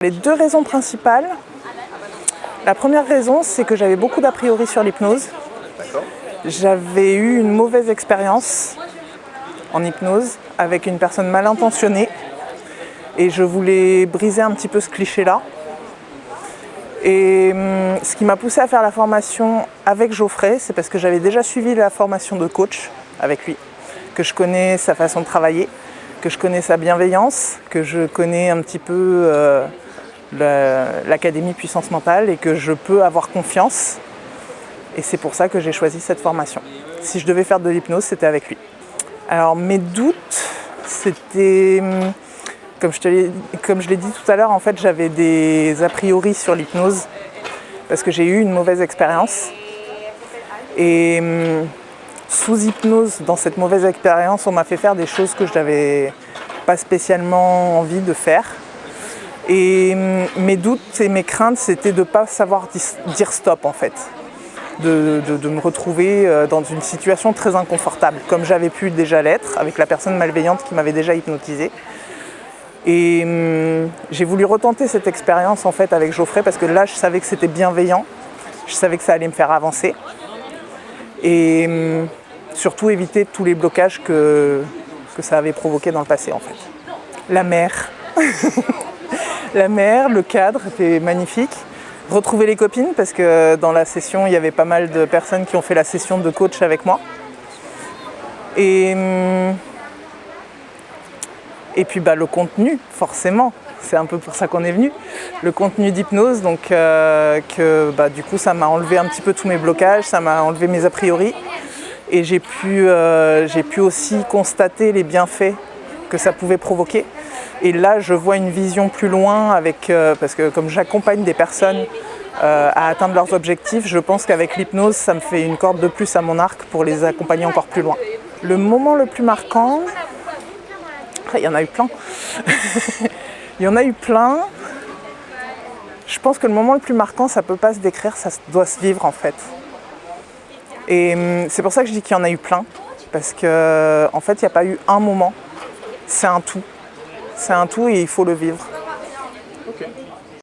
Les deux raisons principales, la première raison, c'est que j'avais beaucoup d'a priori sur l'hypnose. J'avais eu une mauvaise expérience en hypnose avec une personne mal intentionnée et je voulais briser un petit peu ce cliché-là. Et ce qui m'a poussée à faire la formation avec Geoffrey, c'est parce que j'avais déjà suivi la formation de coach avec lui, que je connais sa façon de travailler, que je connais sa bienveillance, que je connais un petit peu l'Académie Puissance Mentale et que je peux avoir confiance. Et c'est pour ça que j'ai choisi cette formation. Si je devais faire de l'hypnose, c'était avec lui. Alors mes doutes, c'était, comme je l'ai dit tout à l'heure, en fait j'avais des a priori sur l'hypnose parce que j'ai eu une mauvaise expérience. Et sous hypnose, dans cette mauvaise expérience, on m'a fait faire des choses que je n'avais pas spécialement envie de faire. Et mes doutes et mes craintes, c'était de ne pas savoir dire stop en fait. De me retrouver dans une situation très inconfortable, comme j'avais pu déjà l'être, avec la personne malveillante qui m'avait déjà hypnotisée. Et j'ai voulu retenter cette expérience en fait avec Geoffrey parce que là, je savais que c'était bienveillant, je savais que ça allait me faire avancer. Et surtout éviter tous les blocages que ça avait provoqué dans le passé en fait. La mer. La mer, le cadre était magnifique. Retrouver les copines parce que dans la session, il y avait pas mal de personnes qui ont fait la session de coach avec moi. Et puis le contenu, forcément, c'est un peu pour ça qu'on est venu. Le contenu d'hypnose, donc du coup ça m'a enlevé un petit peu tous mes blocages, ça m'a enlevé mes a priori. Et j'ai pu aussi constater les bienfaits que ça pouvait provoquer. Et là, je vois une vision plus loin parce que comme j'accompagne des personnes à atteindre leurs objectifs, je pense qu'avec l'hypnose, ça me fait une corde de plus à mon arc pour les accompagner encore plus loin. Le moment le plus marquant, il y en a eu plein. Il y en a eu plein. Je pense que le moment le plus marquant, ça ne peut pas se décrire, ça doit se vivre en fait. Et c'est pour ça que je dis qu'il y en a eu plein, parce qu'en fait, il n'y a pas eu un moment, c'est un tout. C'est un tout et il faut le vivre.